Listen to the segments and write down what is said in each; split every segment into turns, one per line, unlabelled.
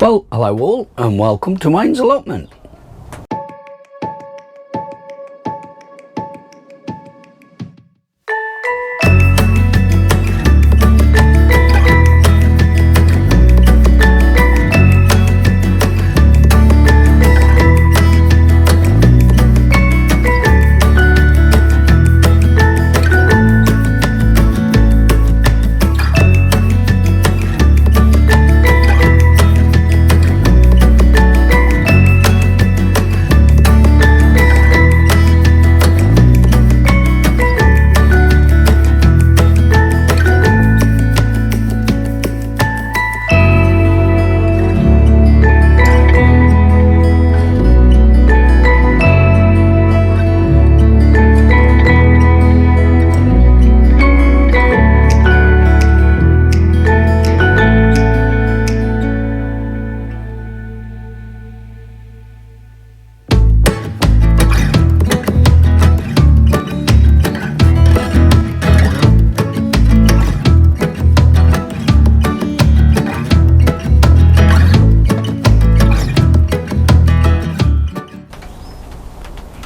Well, hello all and welcome to Wayne's Allotment.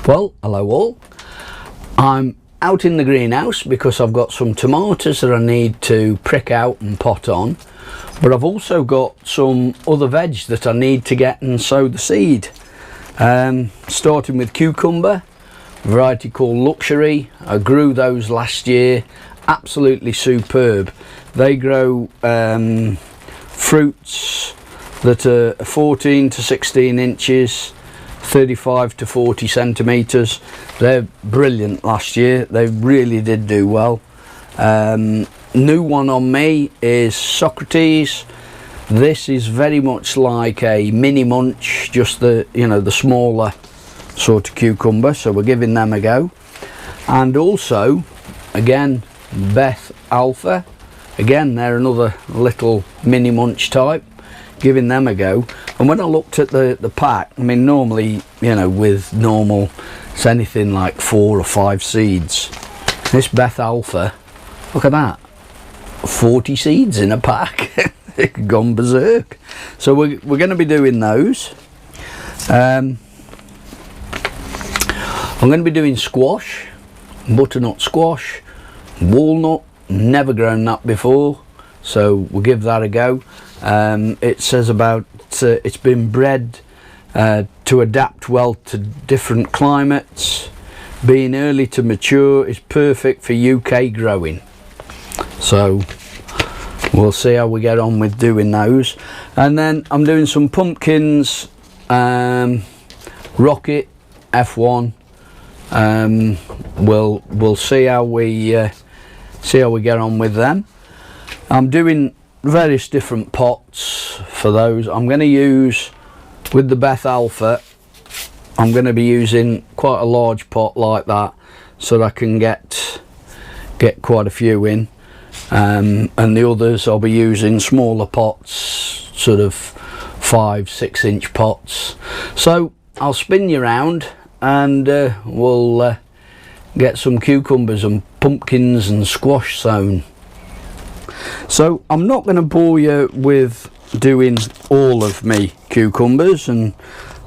Well, hello all. I'm out in the greenhouse because I've got some tomatoes that I need to prick out and pot on, but I've also got some other veg that I need to get and sow the seed. Starting with cucumber, a variety called Luxury. I grew those last year, absolutely superb. They grow fruits that are 14 to 16 inches, 35 to 40 centimeters. They're brilliant last year. They really did do well. New one on me is Socrates. This is very much like a mini munch, just the the smaller sort of cucumber, so we're giving them a go. And also again Beth Alpha, again they're another little mini munch type, giving them a go. And when I looked at the pack, I mean normally with normal it's anything like 4 or 5 seeds. This Beth Alpha, look at that, 40 seeds in a pack. Gone berserk. So we're going to be doing those. I'm going to be doing squash, butternut squash, walnut, never grown that before, so we'll give that a go. It says about it's been bred to adapt well to different climates, being early to mature, is perfect for UK growing. So we'll see how we get on with doing those. And then I'm doing some pumpkins, Rocket F1. We'll see how we get on with them. I'm doing various different pots for those. I'm going to use, with the Beth Alpha, I'm going to be using quite a large pot like that so that I can get quite a few in. And the others I'll be using smaller pots, sort of 5-6 inch pots. So I'll spin you around and we'll get some cucumbers and pumpkins and squash sown. So I'm not going to bore you with doing all of me cucumbers,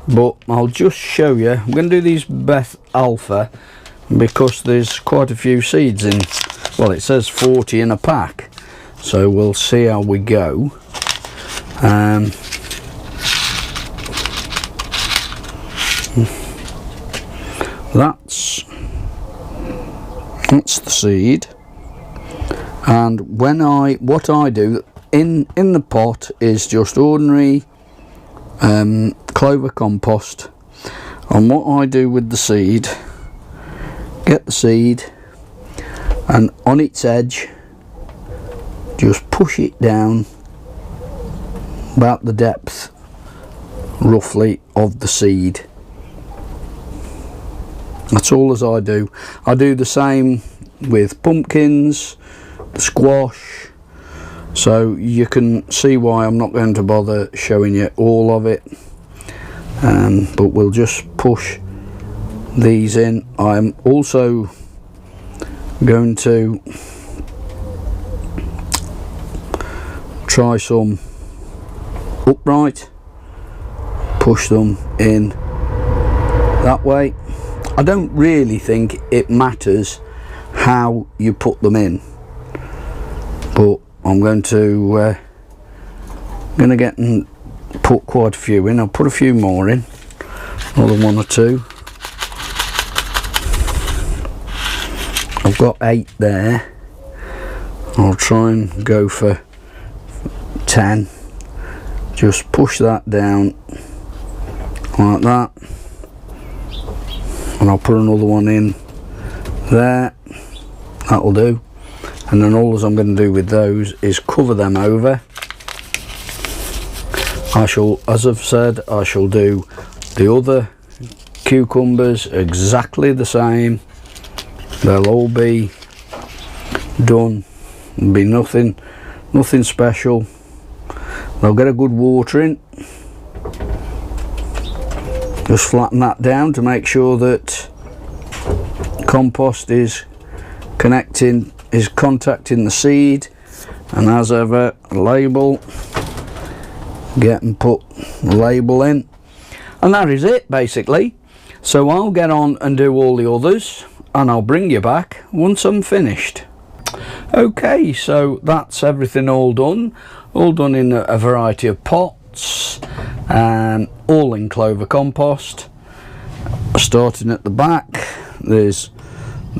but I'll just show you. I'm going to do these Beth Alpha because there's quite a few seeds in. Well, it says 40 in a pack, so we'll see how we go. That's the seed. And what I do in the pot is just ordinary clover compost. And what I do with the seed, get the seed and on its edge just push it down about the depth roughly of the seed. That's all as I do. I do the same with pumpkins, the squash, so you can see why I'm not going to bother showing you all of it, but we'll just push these in. I'm also going to try some upright push them in that way. I don't really think it matters how you put them in, but I'm going to get and put quite a few in. I'll put a few more in, another 1 or 2. I've got 8 there. I'll try and go for 10. Just push that down like that, and I'll put another one in there. That'll do. And then all I'm going to do with those is cover them over. I shall, as I've said, I shall do the other cucumbers exactly the same. They'll all be done. There'll be nothing special. They'll get a good watering. Just flatten that down to make sure that compost is contacting the seed, and as ever, label, get and put the label in, and that is it basically. So I'll get on and do all the others, and I'll bring you back once I'm finished. Okay, so that's everything all done in a variety of pots, all in clover compost. Starting at the back, there's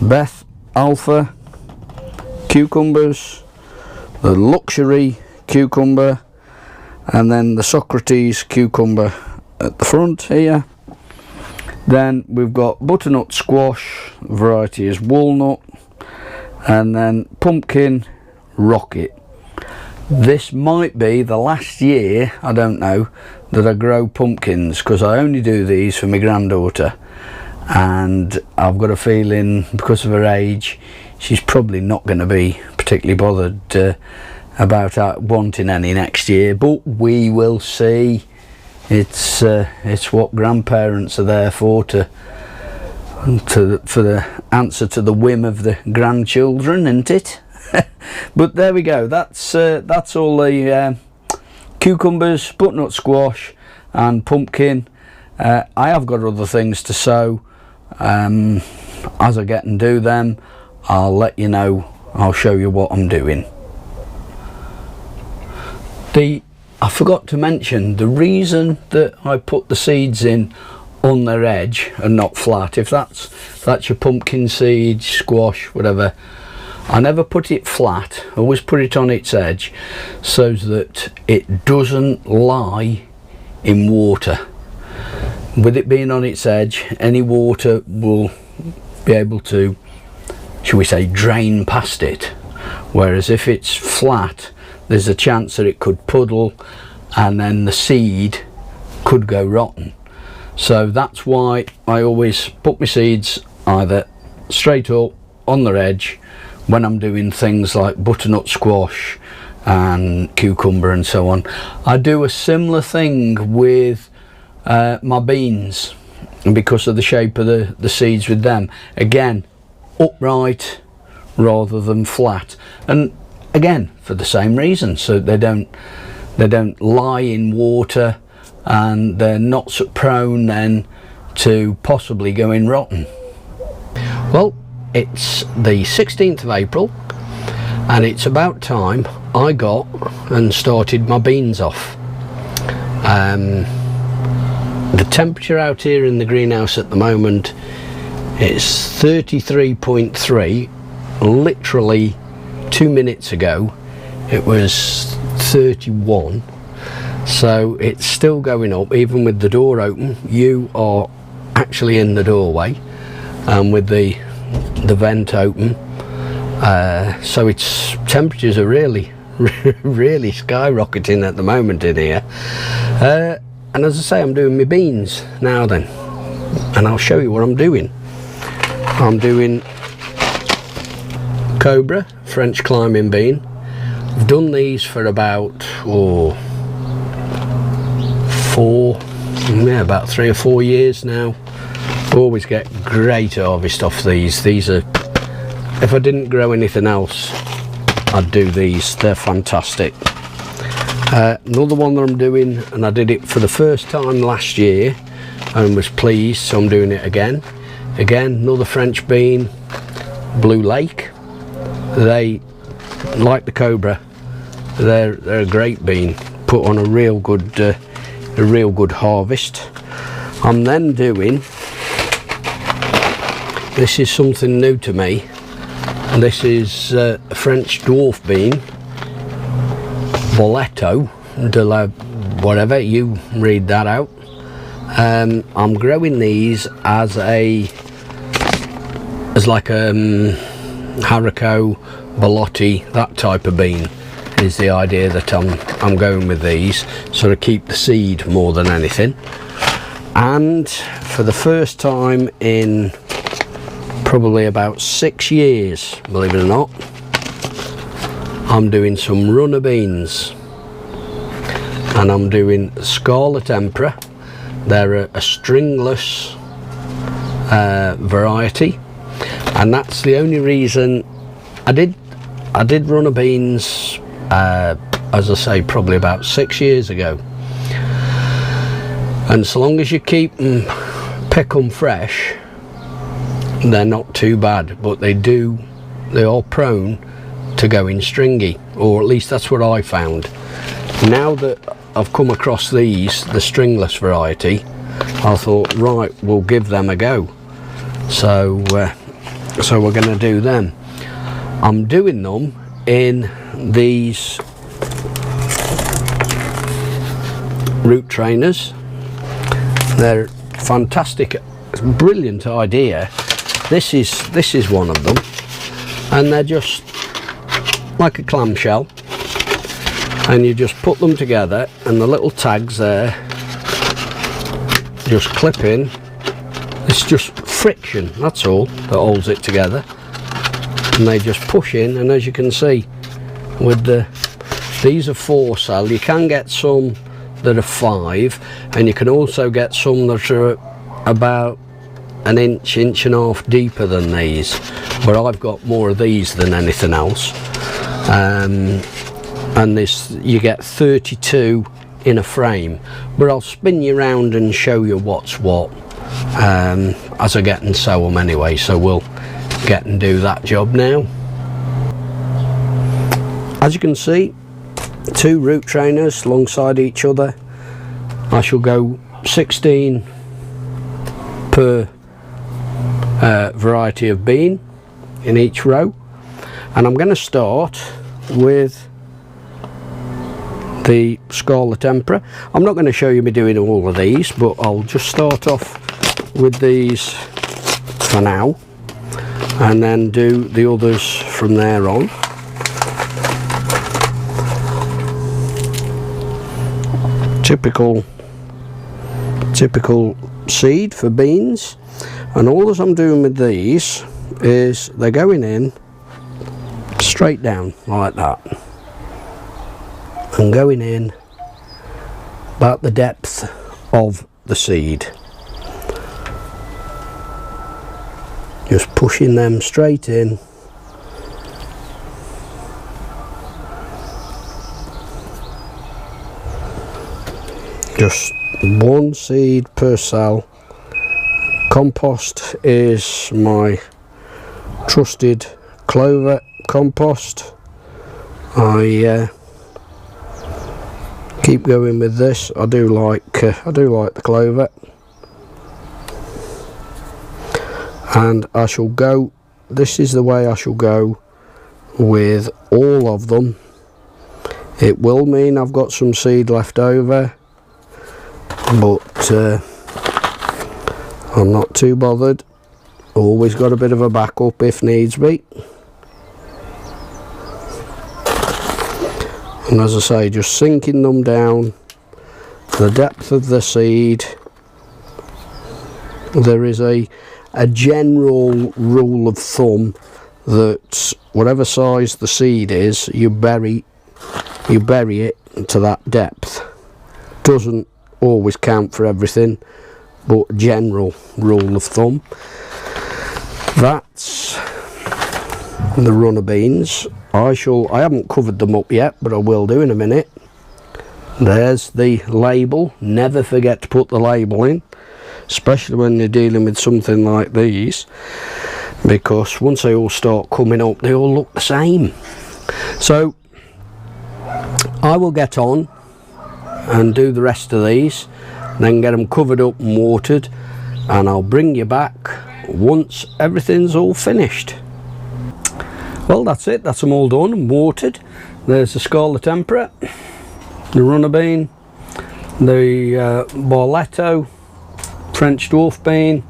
Beth Alpha cucumbers, the luxury cucumber, and then the Socrates cucumber at the front here. Then we've got butternut squash, variety is walnut, and then pumpkin rocket. This might be the last year, I don't know, that I grow pumpkins, because I only do these for my granddaughter, and I've got a feeling because of her age she's probably not going to be particularly bothered about wanting any next year, but we will see. It's what grandparents are there for to answer to the whim of the grandchildren, isn't it? But there we go. That's all the cucumbers, butternut squash, and pumpkin. I have got other things to sow. As I get and do them, I'll let you know. I'll show you what I'm doing. I forgot to mention the reason that I put the seeds in on their edge and not flat. If that's your pumpkin seed, squash, whatever, I never put it flat. I always put it on its edge so that it doesn't lie in water. With it being on its edge, any water will be able to, shall we say, drain past it, whereas if it's flat, there's a chance that it could puddle and then the seed could go rotten. So that's why I always put my seeds either straight up on their edge when I'm doing things like butternut squash and cucumber and so on. I do a similar thing with my beans, because of the shape of the seeds with them. Again, upright rather than flat, and again for the same reason, so they don't lie in water and they're not so prone then to possibly going rotten. Well, it's the 16th of April and it's about time I got and started my beans off. The temperature out here in the greenhouse at the moment is 33.3. Literally 2 minutes ago it was 31, so it's still going up even with the door open. You are actually in the doorway and with the vent open, so its temperatures are really skyrocketing at the moment in here. And as I say, I'm doing my beans now then, and I'll show you what I'm doing. I'm doing Cobra French climbing bean. I've done these for about about 3 or 4 years now. Always get great harvest off these. These are, if I didn't grow anything else, I'd do these. They're fantastic. Another one that I'm doing, and I did it for the first time last year and was pleased, so I'm doing it again. Another French bean, Blue Lake. They, like the Cobra, they're a great bean, put on a real good harvest. I'm then doing, this is something new to me, and this is a French dwarf bean, Voletto de la whatever, you read that out. I'm growing these as like a haricot, bolotti, that type of bean is the idea that I'm going with these, so to keep the seed more than anything. And for the first time in probably about 6 years, believe it or not, I'm doing some runner beans, and I'm doing Scarlet Emperor. They're a stringless variety, and that's the only reason I did runner beans, as I say, probably about 6 years ago. And so long as you pick them fresh, they're not too bad, but they are prone to going stringy, or at least that's what I found. Now that I've come across these, the stringless variety, I thought, right, we'll give them a go. So we're going to do them. I'm doing them in these root trainers. They're fantastic, brilliant idea. This is one of them, and they're just like a clamshell, and you just put them together, and the little tags there just clip in. It's just friction, that's all, that holds it together, and they just push in. And as you can see, with these are 4 cell. You can get some that are 5, and you can also get some that are about an inch and a half deeper than these, but I've got more of these than anything else. And this, you get 32 in a frame, but I'll spin you around and show you what's what as I get and sew them anyway, so we'll get and do that job now. As you can see, 2 root trainers alongside each other. I shall go 16 per variety of bean in each row, and I'm going to start with the Scarlet Emperor. I'm not going to show you me doing all of these, but I'll just start off with these for now, and then do the others from there on. Typical seed for beans. And all that I'm doing with these is they're going in straight down like that, and going in about the depth of the seed, just pushing them straight in. Just 1 seed per cell. Compost is my trusted clover compost. I keep going with this. I do like the clover, and I shall go. This is the way I shall go with all of them. It will mean I've got some seed left over, but I'm not too bothered. Always got a bit of a backup if needs be. And as I say, just sinking them down the depth of the seed. There is a general rule of thumb that whatever size the seed is, you bury it to that depth. Doesn't always count for everything, but general rule of thumb. That's the runner beans. I haven't covered them up yet, but I will do in a minute. There's the label. Never forget to put the label in, especially when you're dealing with something like these, because once they all start coming up they all look the same. So I will get on and do the rest of these, then get them covered up and watered, and I'll bring you back once everything's all finished. Well, that's it, that's them all done and watered. There's the Scarlet Emperor, the runner bean, the Barletto French dwarf bean,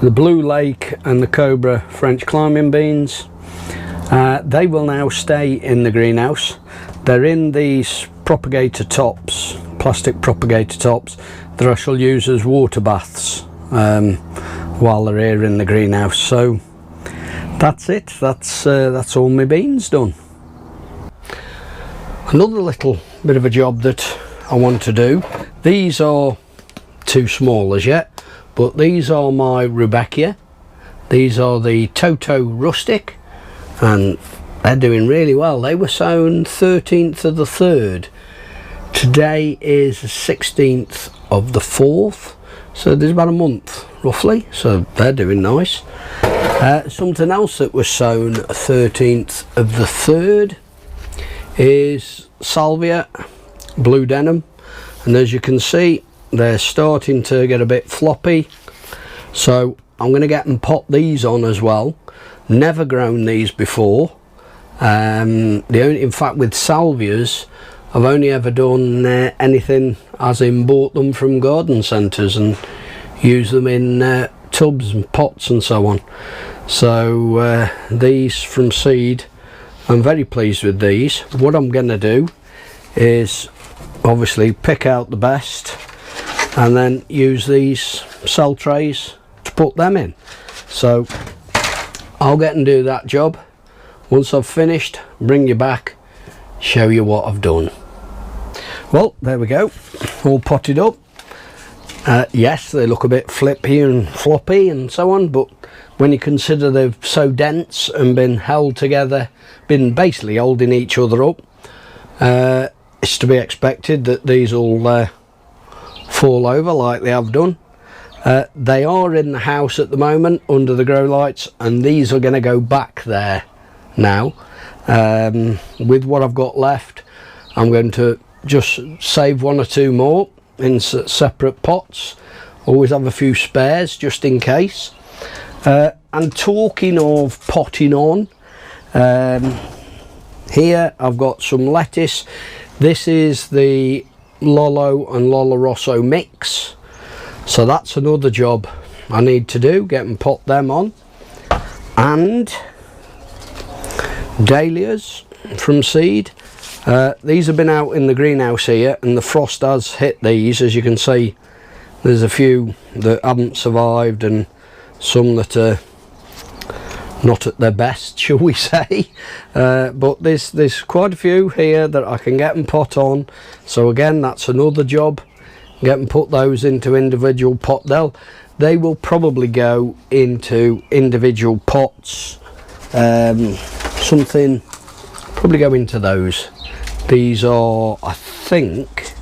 the Blue Lake and the Cobra French climbing beans. They will now stay in the greenhouse. They're in these propagator tops, plastic propagator tops, that I shall use as water baths while they're here in the greenhouse. So that's it, that's all my beans done. Another little bit of a job that I want to do, these are too small as yet, but these are my Rubeckia. These are the Toto Rustic, and they're doing really well. They were sown 13th of the 3rd. Today is the 16th of the 4th, so there's about a month roughly, so they're doing nice. Something else that was sown 13th of the 3rd is Salvia, blue denim, and as you can see they're starting to get a bit floppy, so I'm going to get and pop these on as well. Never grown these before. In fact with salvias I've only ever done anything as in bought them from garden centres and use them in tubs and pots and so on. So these from seed, I'm very pleased with these. What I'm going to do is obviously pick out the best and then use these cell trays to put them in. So I'll get and do that job. Once I've finished, bring you back, show you what I've done. Well, there we go, all potted up. Yes, they look a bit flippy and floppy and so on, but when you consider they're so dense and been held together, been basically holding each other up, it's to be expected that these will fall over like they have done. They are in the house at the moment under the grow lights, and these are going to go back there now. With what I've got left, I'm going to just save one or two more in separate pots. Always have a few spares just in case. And talking of potting on, here I've got some lettuce. This is the Lollo and Lollo Rosso mix, so that's another job I need to do, get and pot them on. And dahlias from seed. These have been out in the greenhouse here and the frost has hit these. As you can see, there's a few that haven't survived and some that are not at their best, shall we say. But there's quite a few here that I can get and pot on. So again, that's another job, get and put those into individual pot. They will probably go into individual pots. Something probably go into those. These are, I think,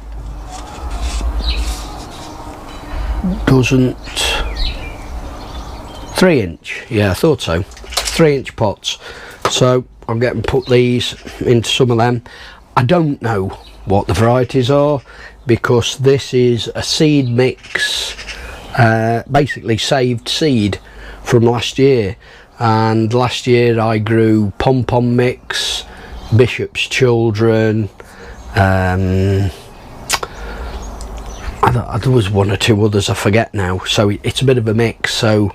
doesn't 3-inch, yeah, I thought so, 3-inch pots. So I'm getting put these into some of them. I don't know what the varieties are because this is a seed mix, basically saved seed from last year. And last year I grew Pom Pom Mix, Bishop's Children, there was one or two others I forget now, so it's a bit of a mix. So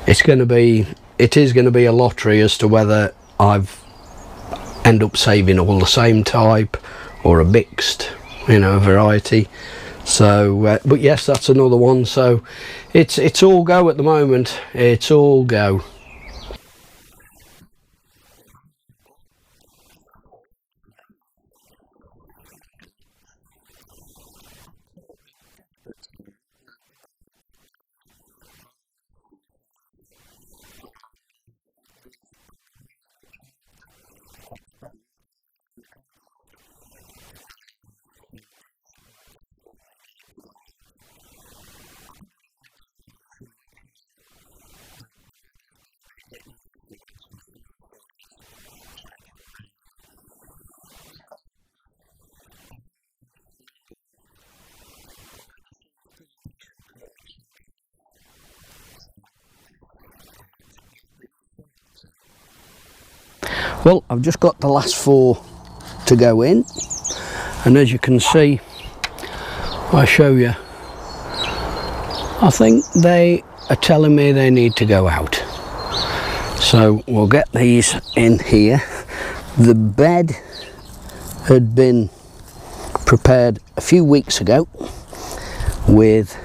it is going to be a lottery as to whether I've end up saving all the same type or a mixed, you know, variety. So but yes, that's another one. So it's all go at the moment, it's all go. Well, I've just got the last 4 to go in, and as you can see, I'll show you, I think they are telling me they need to go out. So we'll get these in here. The bed had been prepared a few weeks ago with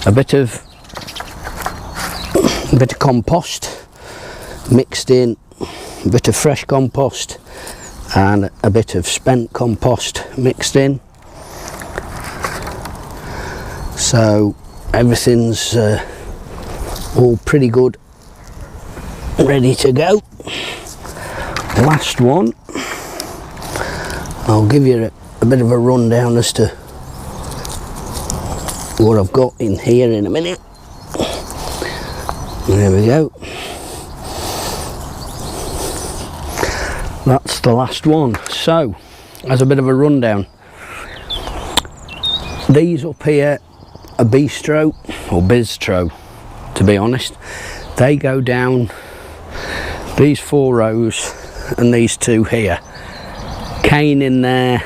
a bit of compost mixed in, a bit of fresh compost and a bit of spent compost mixed in. So everything's all pretty good, ready to go. Last one, I'll give you a bit of a rundown as to what I've got in here in a minute. There we go. That's the last one. So, as a bit of a rundown, these up here are bistro, or bistro to be honest. They go down these 4 rows and these 2 here. Cane in there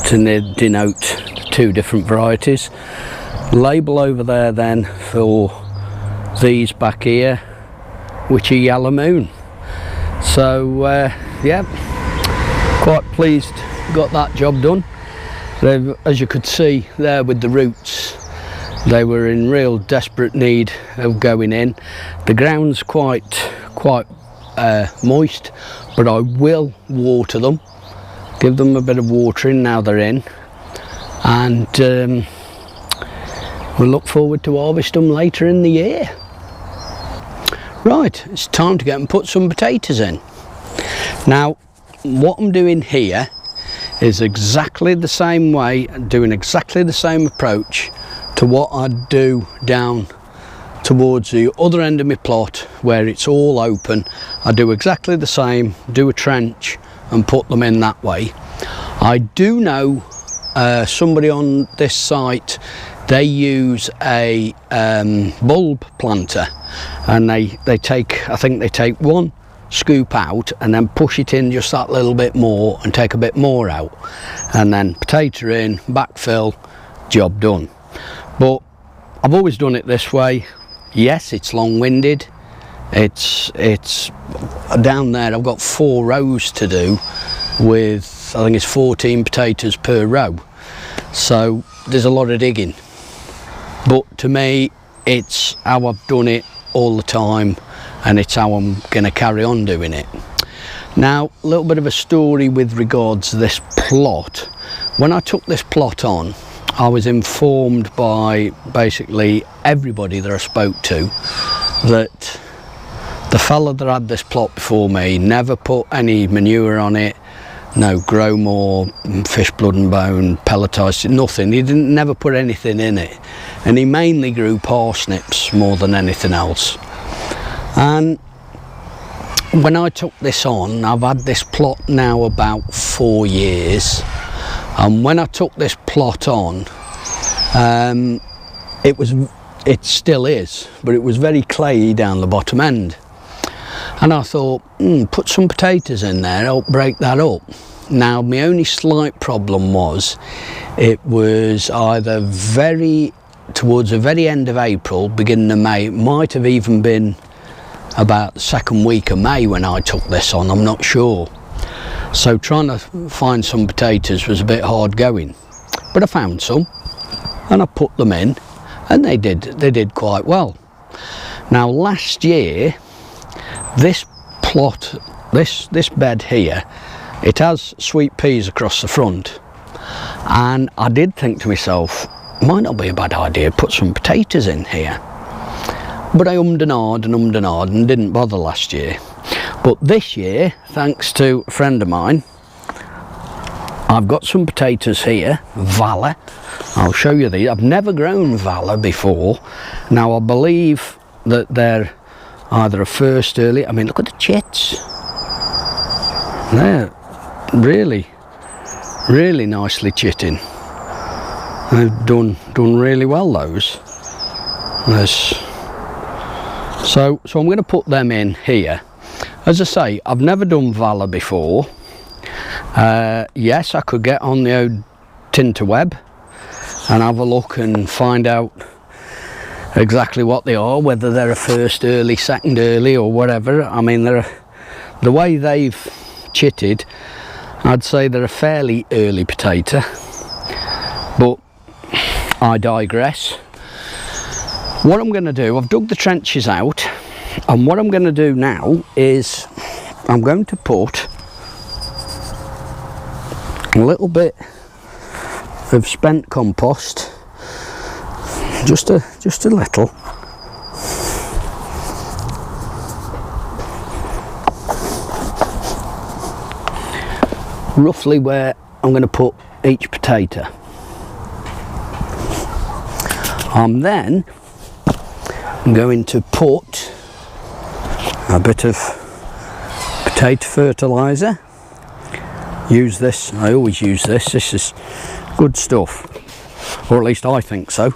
to denote 2 different varieties. Label over there then for these back here, which are Yellow Moon. So yeah, quite pleased got that job done. As you could see there with the roots, they were in real desperate need of going in. The ground's quite moist, but I will water them, give them a bit of watering now they're in, and we'll look forward to harvest them later in the year. Right, it's time to get and put some potatoes in. Now, what I'm doing here is exactly the same way, doing exactly the same approach to what I'd do down towards the other end of my plot where it's all open. I do exactly the same, do a trench and put them in that way. I do know somebody on this site, they use a bulb planter, and they take, I think they take 1 scoop out and then push it in just that little bit more and take a bit more out, and then potato in, backfill, job done. But I've always done it this way. Yes, it's long-winded. It's down there I've got 4 rows to do with, I think it's 14 potatoes per row, so there's a lot of digging. But to me, it's how I've done it all the time, and it's how I'm going to carry on doing it. Now, a little bit of a story with regards to this plot. When I took this plot on, I was informed by basically everybody that I spoke to that the fella that had this plot before me never put any manure on it, no grow more, fish blood and bone, pelletized, nothing. He never put anything in it, and he mainly grew parsnips more than anything else. And when I took this on, I've had this plot now about 4 years, and when I took this plot on, it still is, but it was very clayey down the bottom end. And I thought, put some potatoes in there, I'll break that up. Now, my only slight problem was, it was either towards the very end of April, beginning of May, it might have even been about the 2nd week of May when I took this on, I'm not sure. So trying to find some potatoes was a bit hard going. But I found some, and I put them in, and they did quite well. Now, last year, this plot, this bed here, it has sweet peas across the front, and I did think to myself, might not be a bad idea to put some potatoes in here. But I ummed and ahed and didn't bother last year. But this year, thanks to a friend of mine, I've got some potatoes here, Valor. I'll show you these. I've never grown Valor before. Now, I believe that they're either a first early, I mean, look at the chits. They're really nicely chitting. They've done really well, those. So I'm going to put them in here, As I say, I've never done Valor before. Yes, I could get on the old Tinterweb and have a look and find out exactly what they are, whether they're a first early, second early or whatever. I mean, the way they've chitted, I'd say they're a fairly early potato, but I digress. What I'm going to do, I've dug the trenches out, and what I'm going to do now is I'm going to put a little bit of spent compost, just a little, roughly where I'm going to put each potato. I'm then going to put a bit of potato fertilizer. Use this, I always use this. This is good stuff, or at least I think so.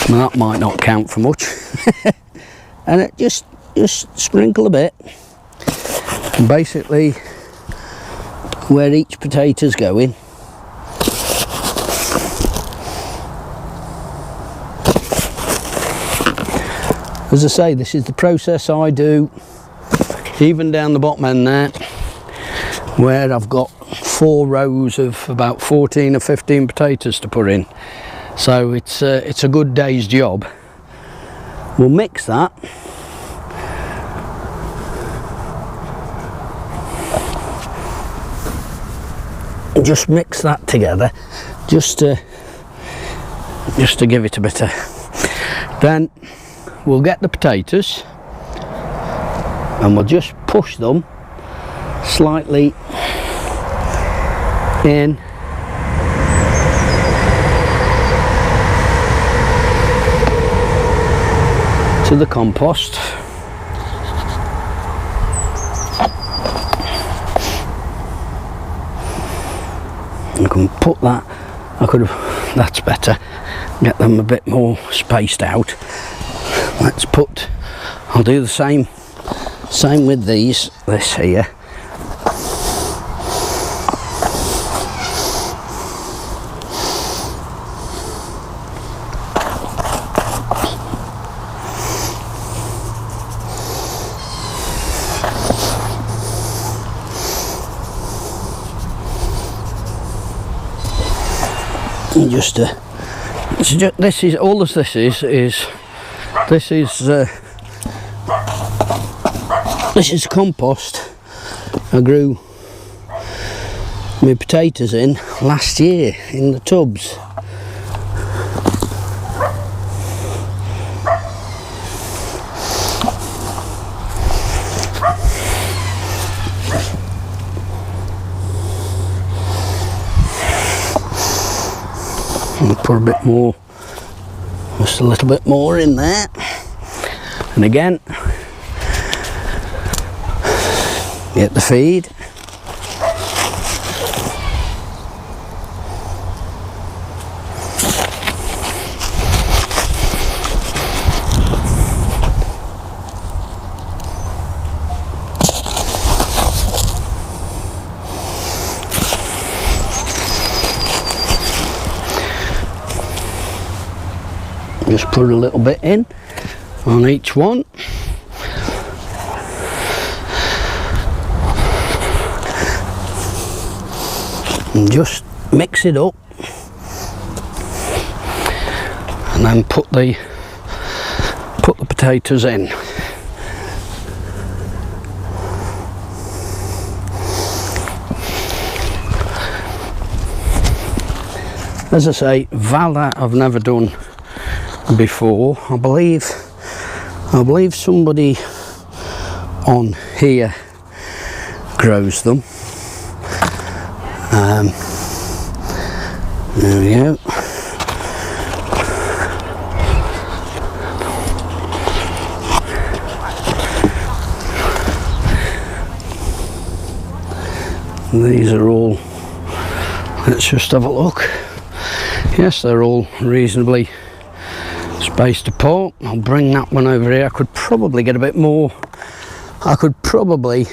Now, that might not count for much. And it just sprinkle a bit, and basically where each potato's going. As I say, this is the process I do, even down the bottom end there, where I've got 4 rows of about 14 or 15 potatoes to put in. So it's a good day's job. We'll mix that. Just mix that together, just to give it a bit of. Then we'll get the potatoes and we'll just push them slightly in to the compost. I can put that, that's better, get them a bit more spaced out. I'll do the same with this here. And this is all this is compost I grew my potatoes in last year in the tubs. I'll put a bit more, just a little bit more in there, and again get the feed. Just put a little bit in on each one. And just mix it up. And then put the potatoes in. As I say, Valor I've never done before. I believe somebody on here grows them. There we go. These are all, let's just have a look. Yes, they're all reasonably spaced apart. I'll bring that one over here. I could probably get a bit more I could probably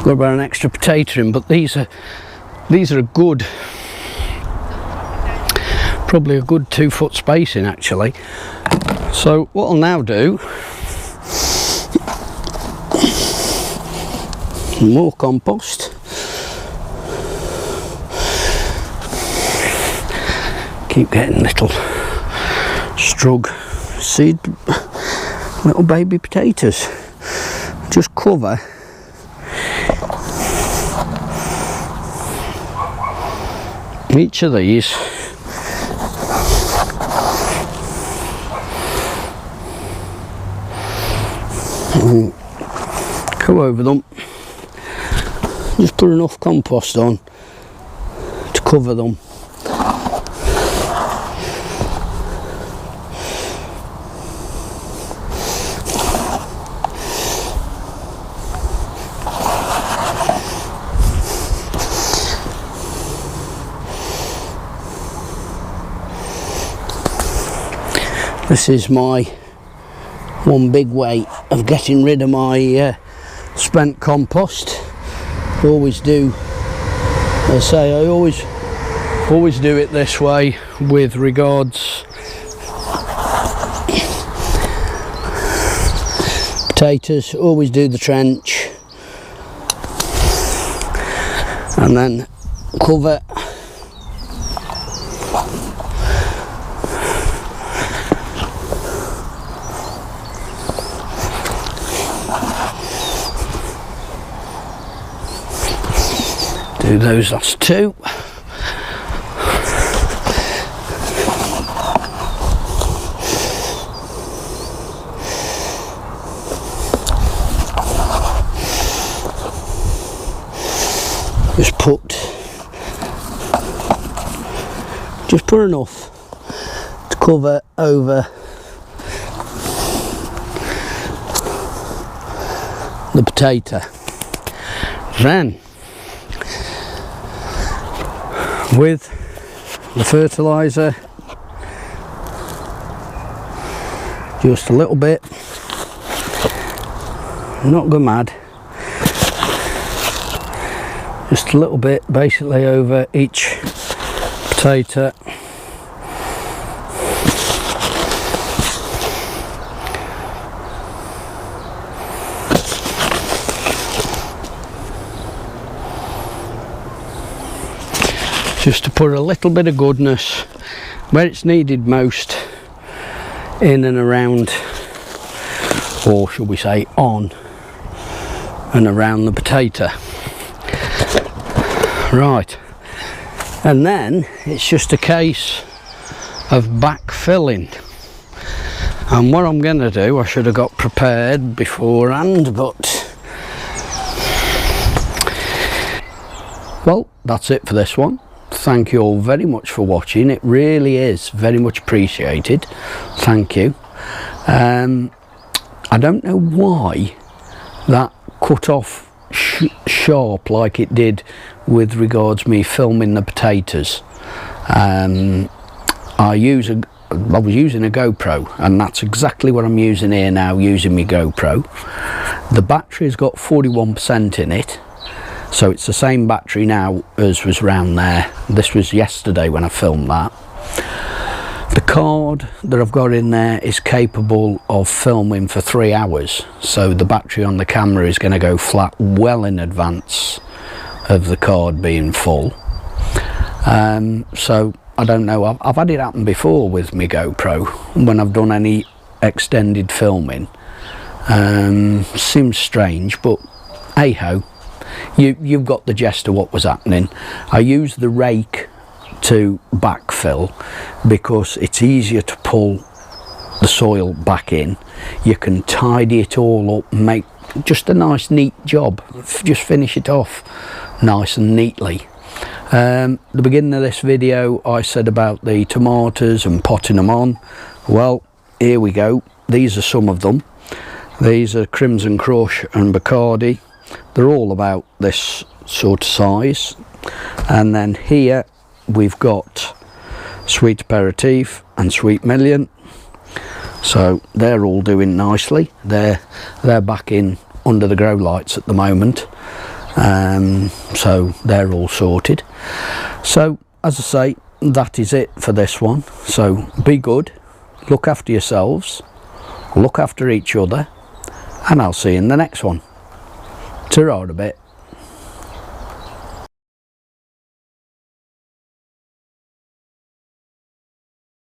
go about an extra potato in, but these are a good, probably a good 2 foot spacing actually. So what I'll now do, more compost. Keep getting little strug seed, little baby potatoes. Just cover each of these and go over them. Just put enough compost on to cover them. This is my one big way of getting rid of my spent compost. Always do, as I say, I always do it this way with regards potatoes. Always do the trench and then cover. Do those last two. Just put enough to cover over the potato. Then with the fertilizer, just a little bit, not go mad, just a little bit basically over each potato. Just to put a little bit of goodness where it's needed most, in and around, or shall we say on and around the potato. Right, and then it's just a case of backfilling. And what I'm going to do, I should have got prepared beforehand, but well, that's it for this one. Thank you all very much for watching. It really is very much appreciated. Thank you. I don't know why that cut off sharp like it did with regards me filming the potatoes. I was using a GoPro, and that's exactly what I'm using here now, using my GoPro. The battery's got 41% in it. So it's the same battery now as was round there. This was yesterday when I filmed that. The card that I've got in there is capable of filming for 3 hours. So the battery on the camera is going to go flat well in advance of the card being full. So I don't know, I've had it happen before with my GoPro when I've done any extended filming. Seems strange, but hey ho. You've got the gist of what was happening. I used the rake to backfill because it's easier to pull the soil back in. You can tidy it all up, make just a nice neat job, just finish it off nice and neatly. The beginning of this video I said about the tomatoes and potting them on. Well, here we go. These are some of them. These are Crimson Crush and Bacardi. They're all about this sort of size. And then here we've got Sweet Aperitif and Sweet Million. So they're all doing nicely. They're back in under the grow lights at the moment, so they're all sorted. So as I say, that is it for this one. So be good, look after yourselves, look after each other, and I'll see you in the next one. Ta-ra a bit.